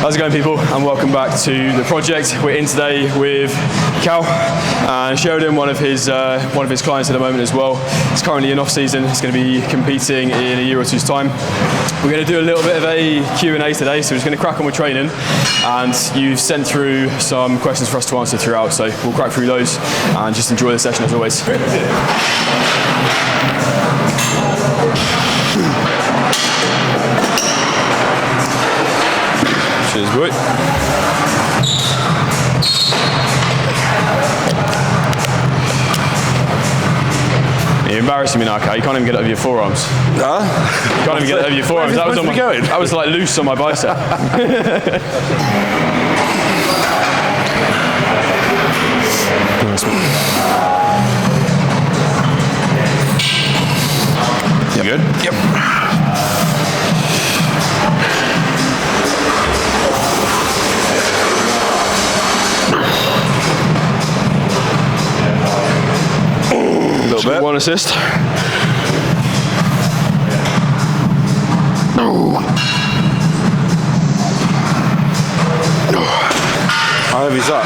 How's it going, people? And welcome back to the project. We're in today with Cal and Sheridan, one of his clients at the moment as well. It's currently in off season. He's going to be competing in a year or two's time. We're going to do a little bit of a Q&A today, so we're just going to crack on with training. And you've sent through some questions for us to answer throughout, so we'll crack through those and just enjoy the session as always. Cheers, boy. You're embarrassing me now, Cal. You can't even get it over your forearms. Huh? You can't even get it over your forearms. That was like loose on my bicep. You good? Yep. A little bit. One assist. How heavy is that?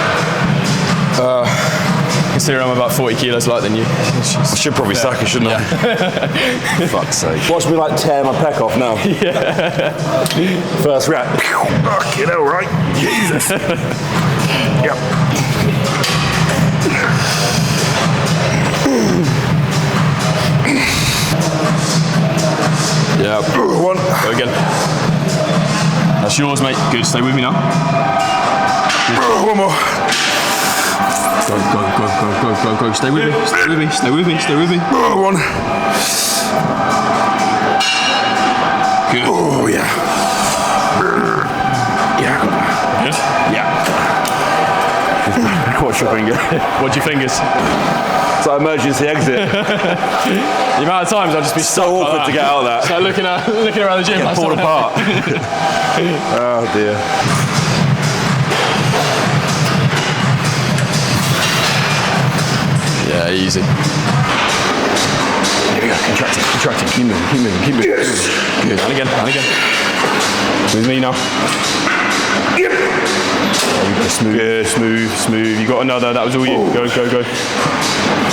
Considering I'm about 40 kilos lighter than you. I should probably sack it, shouldn't I? Fuck's sake. Watch me like tear my pec off now. Yeah. First rep. Fucking hell, right? Jesus. Yep. Yeah. One. Go again. That's yours, mate. Good. Stay with me now. One more. Go. Stay with me. Stay with me. One. Good. Oh, yeah. Yeah. Good? Yeah. What's your finger? What's your fingers? It's like emergency exit. The amount of times I'll just be So awkward to get out of that. So looking around the gym. Get pulled apart. Oh dear. Yeah, easy. Here we go, contracting. Keep moving. Yes. Good. And again. With me now. Yep. Smooth. You got another. That was all you. Go.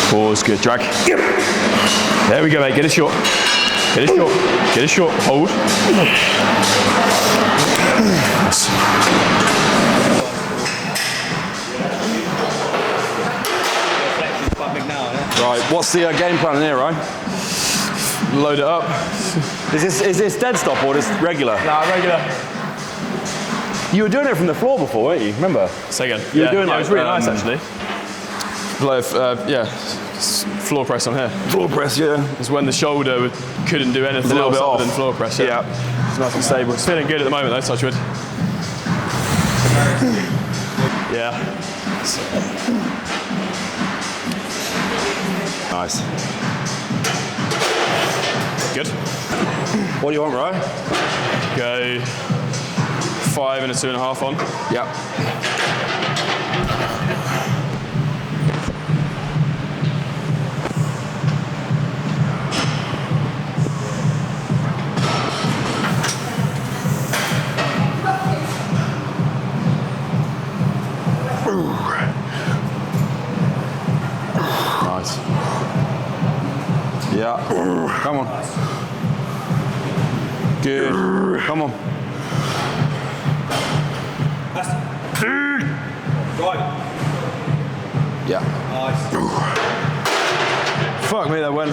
Pause. Good. Drag. Yep. There we go, mate. Get it short. Hold. Nice. Right, what's the game plan in here, right? Load it up. Is this dead stop or just regular? Nah, regular. You were doing it from the floor before, weren't you? Remember? Say again. You were doing it like, was really nice actually. Like, floor press on here. Floor press, yeah. It's when the shoulder couldn't do anything else other than floor press. Yeah. It's nice and stable. It's feeling good at the moment though, touch wood. Yeah. Nice. Good. What do you want, right? Go 5 and a 2.5 on. Yeah. Nice. Yeah. Come on. Good. Come on. Right. Yeah. Nice. Fuck me, that went.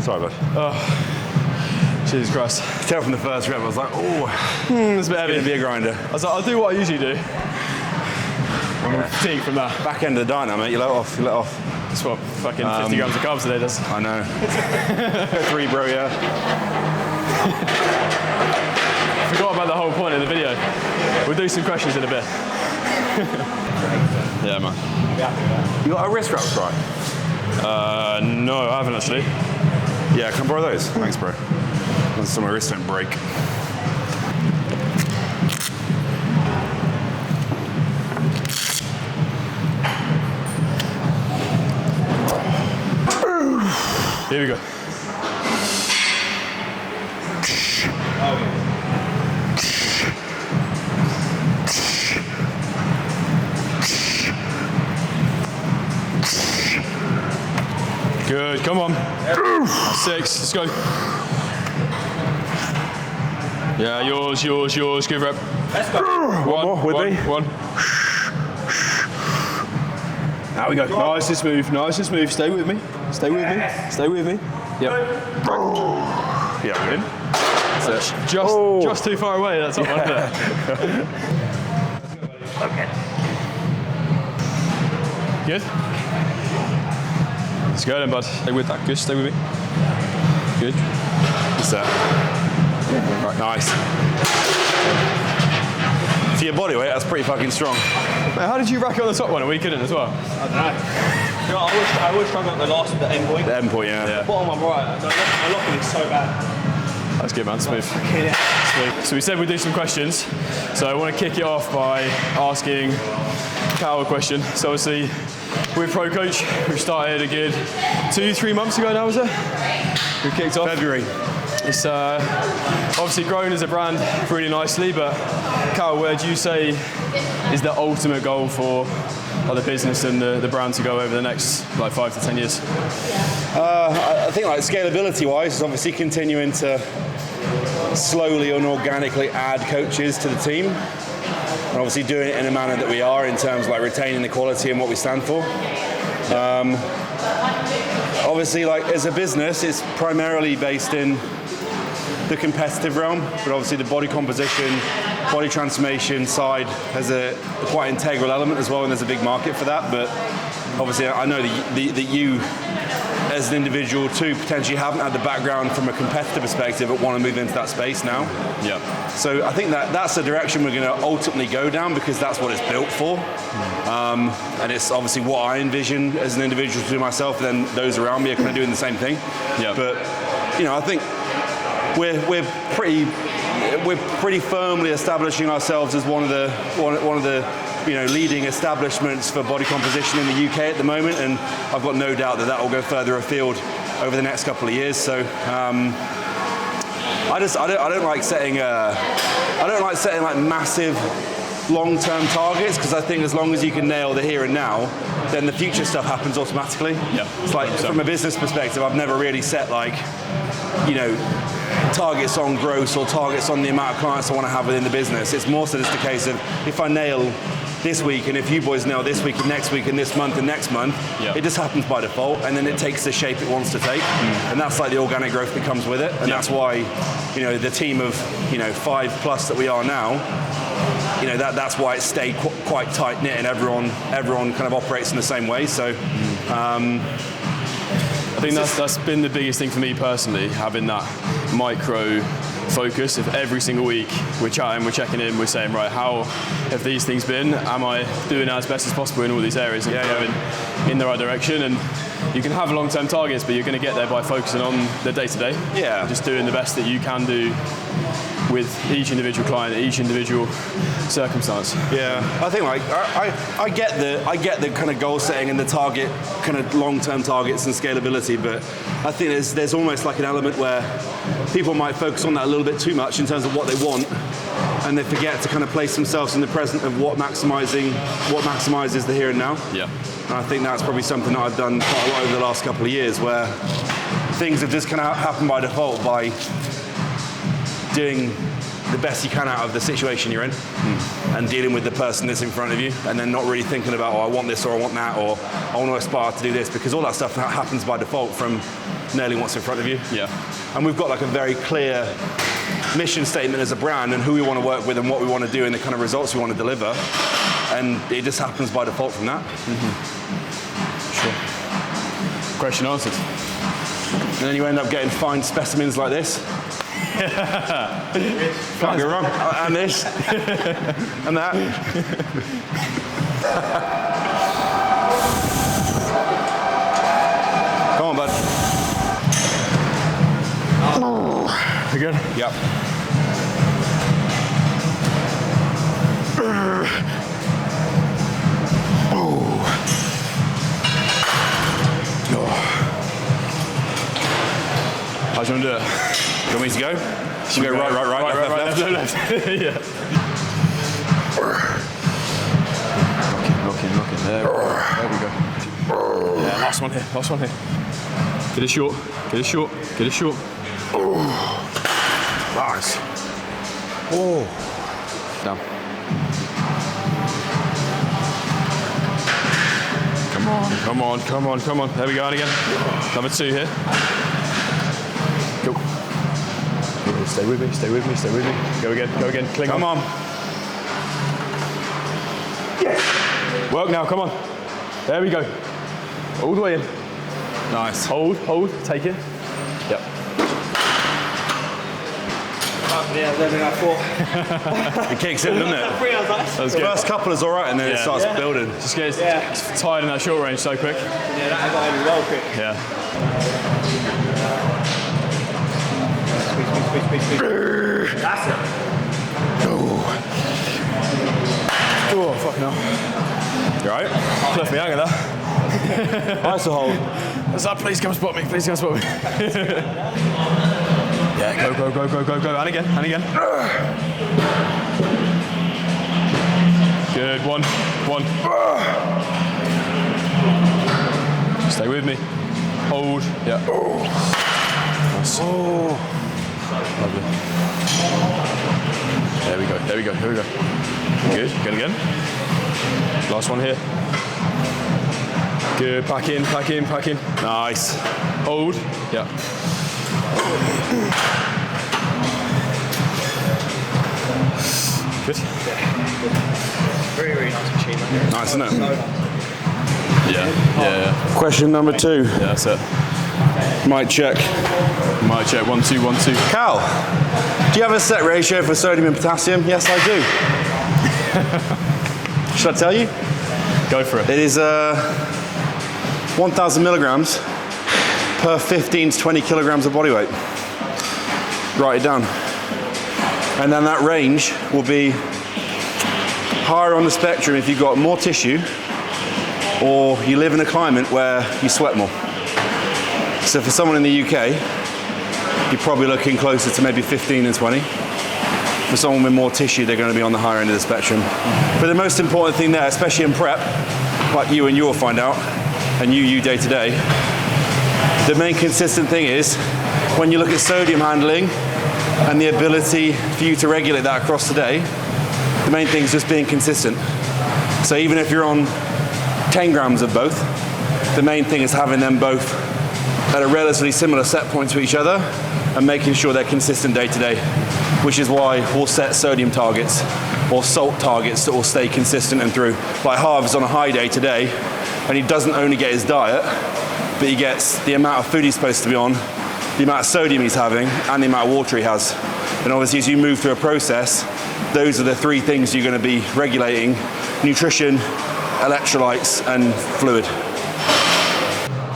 Sorry, bud. Jesus Christ. Tell from the first rep, I was like, oh, It's a bit heavy. it's gonna be a grinder. I was like, I'll do what I usually do. I'm fatigued from that. Back end of the diner, mate. You let off. That's what fucking 50 grams of carbs a day does. I know. 3, bro, yeah. Forgot about the whole point of the video. We'll do some questions in a bit. Yeah, man. You got a wrist wrap, right? No, I haven't actually. Yeah, can I borrow those? Thanks, bro. So my wrist don't break. Here we go. Good, come on. 6, let's go. Yeah, yours. Good rep. Let's go. One more, with me. One. There we go. Nice and smooth. Stay with me. Yep. Yeah, we're in. Just too far away. That's not one there. Okay. Good. Let's go then, bud. Stay with that. Good. Stay with me. Good. What's that? Right, nice. For your body weight, that's pretty fucking strong. Mate, how did you rack it on the top one and we couldn't as well? I don't know. You know, I was struggling at the last with the end point. The end point, yeah. The bottom one, right. My locking is so bad. That's good, man. Smooth. Yeah. Smooth. So we said we'd do some questions. So I want to kick it off by asking Cal a question. So obviously, we're Pro Coach. We started a good 2-3 months ago now, was it? We kicked off. February. It's obviously grown as a brand really nicely, but Cal, where do you say is the ultimate goal for the business and the brand to go over the next 5 to 10 years? I think scalability-wise, is obviously continuing to slowly and organically add coaches to the team, and obviously doing it in a manner that we are in terms of retaining the quality and what we stand for. Obviously, as a business, it's primarily based in the competitive realm, but obviously the body composition, body transformation side has a quite integral element as well, and there's a big market for that. But obviously, I know that you, as an individual too, potentially haven't had the background from a competitive perspective, but want to move into that space now. Yeah. So I think that's the direction we're going to ultimately go down, because that's what it's built for. And it's obviously what I envision as an individual to do myself, and then those around me are kind of doing the same thing. Yeah. But I think we're pretty firmly establishing ourselves as one of the leading establishments for body composition in the UK at the moment, and I've got no doubt that will go further afield over the next couple of years. So I don't like setting massive long-term targets, because I think as long as you can nail the here and now, then the future stuff happens automatically. Yeah. It's from a business perspective, I've never really set targets on gross or targets on the amount of clients I want to have within the business. It's more so just a case of, if I nail this week, and if you boys nail this week and next week and this month and next month, it just happens by default, and then it takes the shape it wants to take. And that's the organic growth that comes with it. And that's why the team of 5+ that we are now, that's why it's stayed quite tight knit, and everyone kind of operates in the same way. So I think that's been the biggest thing for me personally, having that micro focus of every single week we're chatting, we're checking in, we're saying, right, how have these things been? Am I doing as best as possible in all these areas and going in the right direction? And you can have long-term targets, but you're going to get there by focusing on the day-to-day. Yeah. Just doing the best that you can do with each individual client, each individual circumstance. Yeah, I think I get the kind of goal setting and the target, kind of long-term targets and scalability, but I think there's almost an element where people might focus on that a little bit too much in terms of what they want, and they forget to kind of place themselves in the present of what maximizes the here and now. Yeah. And I think that's probably something that I've done quite a lot over the last couple of years, where things have just kind of happened by default by doing the best you can out of the situation you're in, and dealing with the person that's in front of you, and then not really thinking about, I want this or I want that, or I want to aspire to do this, because all that stuff happens by default from nailing what's in front of you. Yeah. And we've got a very clear mission statement as a brand, and who we want to work with and what we want to do and the kind of results we want to deliver, and it just happens by default from that. Sure. Question answered. And then you end up getting fine specimens like this. Can't go wrong. And this. And that. Come on, bud. You good? Yep. How do you want to do it? You want me to go? Should we go right, left. left. Yeah. Lock in. There we go. Yeah, last one here. Get it short, get it short, get it short. Oh, nice. Oh. Down. Come on, come on, come on, come on. There we go, and again. Number 2 here. Go. Stay with me, stay with me, stay with me. Go again, cling Come on. Yes. Work now, come on. There we go. All the way in. Nice. Hold, take it. Yep. Yeah, I don't think I thought. It kicks in, doesn't it? That's The good. first couple is all right, and then it starts building. Just gets tired in that short range so quick. Yeah, that got over well quick. Yeah. Squeeze. That's it. Oh, fucking hell. You alright? Left me hanging there. Nice to hold. What's that? Please come spot me, please come spot me. Yeah, go. And again. Good, one. Stay with me. Hold, yeah. Nice. Lovely. There we go. Good, again. Last one here. Good, back in. Nice. Hold, yeah. Good. Very nice achievement. Nice, isn't it? Yeah. Question number 2. Yeah, that's it. Mic check. Mic check, 1, 2, 1, 2. Cal, do you have a set ratio for sodium and potassium? Yes, I do. Should I tell you? Go for it. It is 1,000 milligrams per 15 to 20 kilograms of body weight. Write it down. And then that range will be higher on the spectrum if you've got more tissue or you live in a climate where you sweat more. So for someone in the UK, you're probably looking closer to maybe 15 and 20. For someone with more tissue, they're going to be on the higher end of the spectrum. But the most important thing there, especially in prep, like you and you'll find out, and you day to day, the main consistent thing is when you look at sodium handling and the ability for you to regulate that across the day, the main thing is just being consistent. So even if you're on 10 grams of both, the main thing is having them both at a relatively similar set point to each other and making sure they're consistent day to day, which is why we'll set sodium targets or salt targets that will stay consistent and through. Like Harv's on a high day today, and he doesn't only get his diet, but he gets the amount of food he's supposed to be on, the amount of sodium he's having, and the amount of water he has. And obviously as you move through a process, those are the 3 things you're going to be regulating: nutrition, electrolytes, and fluid.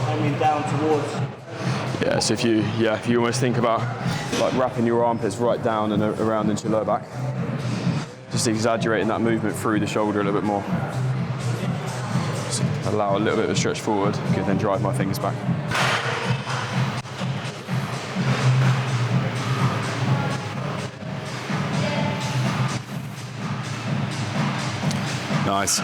Aiming down towards. Yeah, so if you almost think about like wrapping your armpits right down and around into your lower back, just exaggerating that movement through the shoulder a little bit more. So allow a little bit of a stretch forward, you can then drive my fingers back. Nice.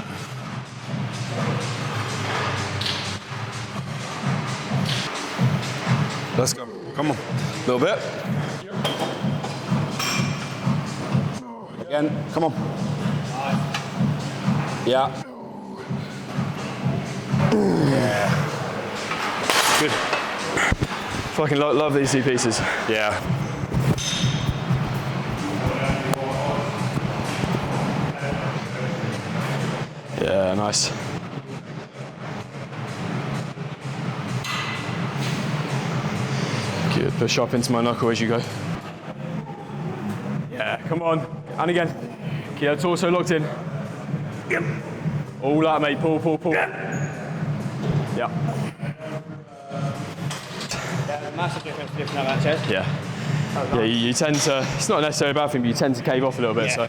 Let's go. Come on. A little bit. Again. Come on. Yeah. Good. Fucking love these 2 pieces. Yeah. Yeah, nice. Good, push up into my knuckle as you go. Yeah, come on. And again. Keep that torso locked in. Yep. All that, mate. Pull. Yeah. Yeah, massive difference lifting out that chest. Yeah. Yeah, you tend to, it's not necessarily a bad thing, but you tend to cave off a little bit, Yeah. so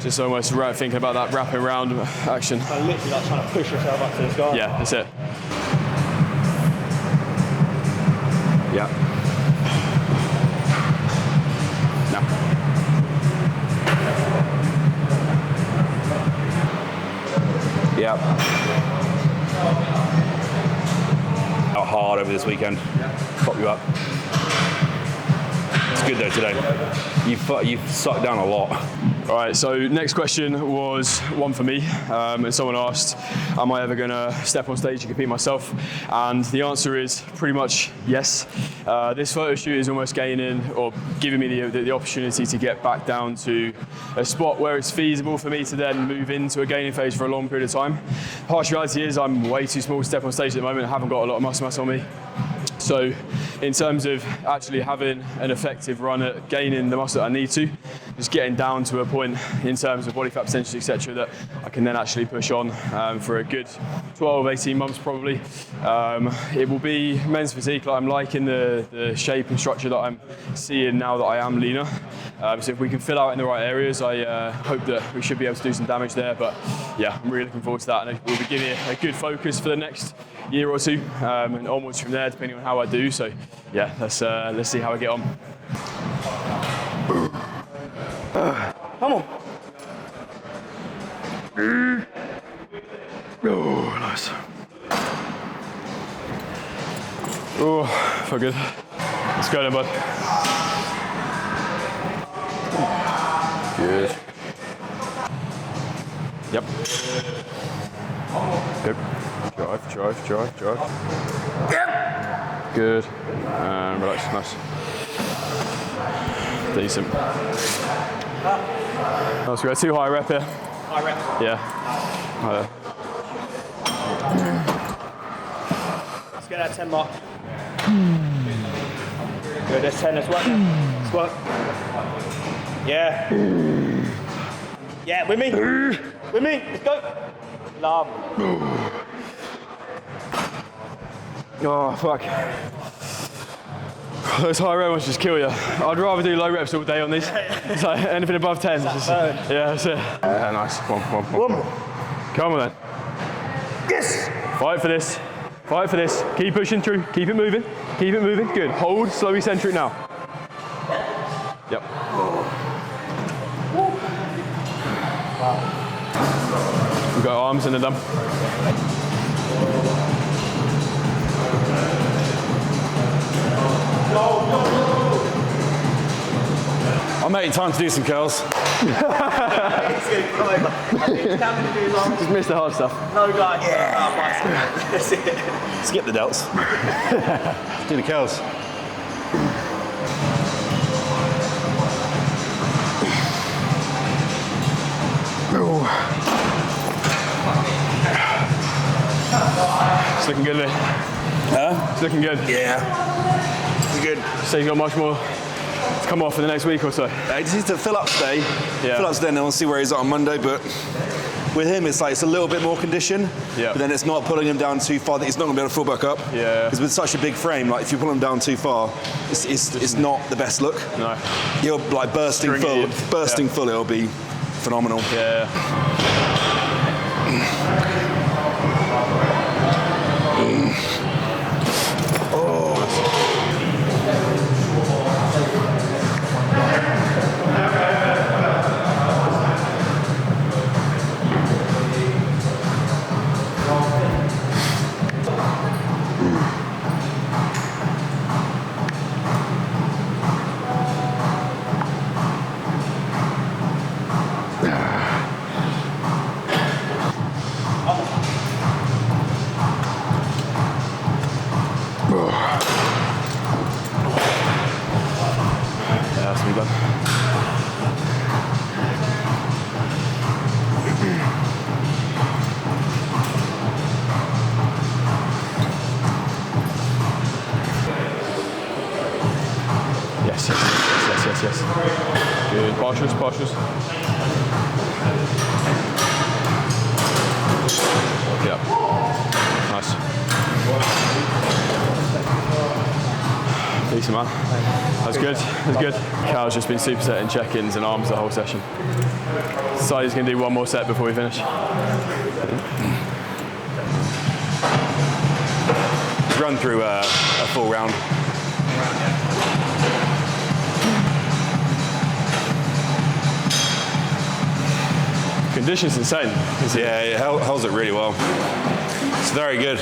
just almost thinking about that wrapping around action. So literally like trying to push yourself up to the sky. Yeah, that's it. Yeah. No. Yeah. Out hard over this weekend. you up. It's good though today. You've sucked down a lot. All right, so next question was one for me, and someone asked, am I ever gonna step on stage and compete myself? And the answer is pretty much yes. This photo shoot is almost gaining, or giving me the opportunity to get back down to a spot where it's feasible for me to then move into a gaining phase for a long period of time. Harsh reality is I'm way too small to step on stage at the moment. I haven't got a lot of muscle mass on me. So in terms of actually having an effective run at gaining the muscle that I need to, just getting down to a point in terms of body fat percentage, etc., that I can then actually push on for a good 12, 18 months probably. It will be men's physique. I'm liking the shape and structure that I'm seeing now that I am leaner. So if we can fill out in the right areas, I hope that we should be able to do some damage there. But yeah, I'm really looking forward to that, and it will be giving me a good focus for the next year or two, and onwards from there, depending on how I do. So yeah, let's see how I get on. Come on. Oh, nice. Oh, felt good. Let's go then, bud. Good. Yep. Good. Drive. Yep. Good. And relax, nice. Decent. Nice, we got too high rep here. High rep. Yeah. Let's get that 10 mark. Good, there's 10 as well. Squat. Yeah. Yeah, with me. With me, let's go. Love. Oh, fuck. Those high rep ones just kill you. I'd rather do low reps all day on these. So anything above 10. Just, yeah, that's it. Yeah, nice. One. Come on then. Yes! Fight for this. Fight for this. Keep pushing through. Keep it moving. Keep it moving. Good. Hold. Slowly center it now. Yep. We've got arms and then done. I'm making time to do some curls. He's going to come over. Just missed the hard stuff. No, guys. Yeah. Skip the delts. Do the curls. It's looking good, mate. Huh? It's looking good. Yeah. It's good. So you've got much more to come off in the next week or so? I just need to fill up today. Yeah. Fill up today and then we'll see where he's at on Monday. But with him, it's a little bit more condition. Yeah. But then it's not pulling him down too far that he's not going to be able to fill back up. Yeah. Because with such a big frame, if you pull him down too far, it's not the best look. No. You're bursting Stringy. full. It'll be phenomenal. Yeah. Yes. Good. Partials. Yeah. Nice. Decent, man. That's good. Cal's just been supersetting check-ins and arms the whole session. Decided he's going to do one more set before we finish. Run through a full round. Condition's insane. Yeah, it holds it really well. It's very good.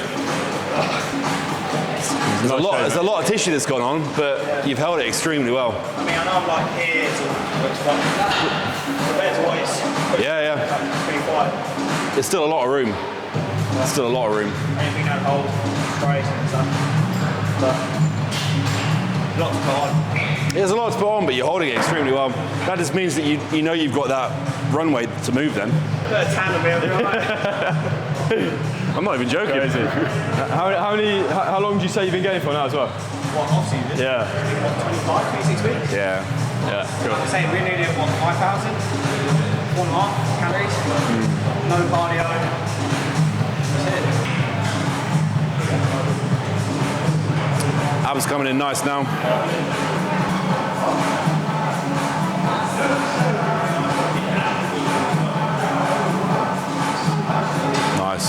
There's a lot of tissue that's gone on, but you've held it extremely well. I mean, I know I'm like here to compared to what it's pretty quiet. There's still a lot of room. Still a lot of room. Anything that holds sprays and stuff. But lots of on. There's a lot to put on, but you're holding it extremely well. That just means that you know you've got that runway to move then. Put a tan on me, I'll be alright. I'm not even joking. Crazy. How long do you say you've been going for now as well? What, off-season? Yeah. 25, 26 weeks? Yeah. Yeah, cool. I say we're nearly at what, 5,000? 1.5 calories? No cardio. That's it. Abs coming in nice now. Nice.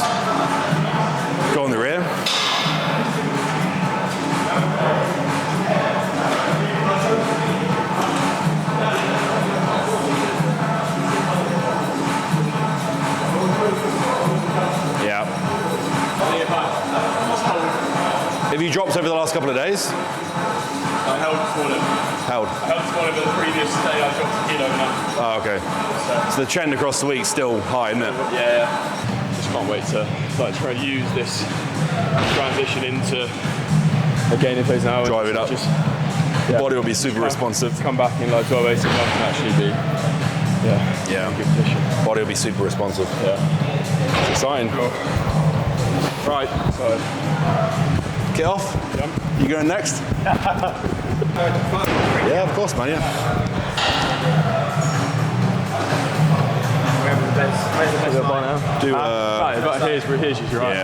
Go on the rear. Yeah. Have you dropped over the last couple of days? I held this morning. Held. I held this morning, but the previous day I dropped a kilo now. Oh, okay. So the trend across the week's still high, isn't it? Yeah. Just can't wait to try and use this transition into a gaining phase now. Drive it up. Just, Body will be super responsive. Come back in like 12, 18 months and actually be in a good position. Body will be super responsive. Yeah. It's exciting. Cool. Right. So, Get off. Yep. You going next? Yeah, of course, man. Yeah. Wherever the best, where's the best line? now. Do right, but here's you, right? yeah.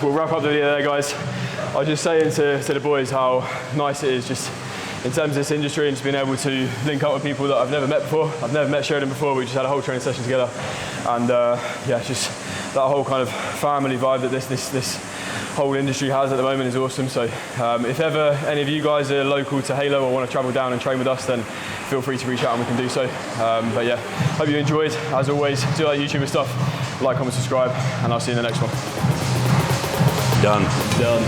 We'll wrap up the video there, guys. I was just saying to the boys how nice it is just in terms of this industry and just being able to link up with people that I've never met before. I've never met Sheridan before. We just had a whole training session together, and just that whole kind of family vibe that this whole industry has at the moment is awesome. So if ever any of you guys are local to Halo or want to travel down and train with us, then feel free to reach out and we can do so. But yeah, hope you enjoyed. As always, do like YouTuber stuff, like, comment, subscribe, and I'll see you in the next one. Done. Done.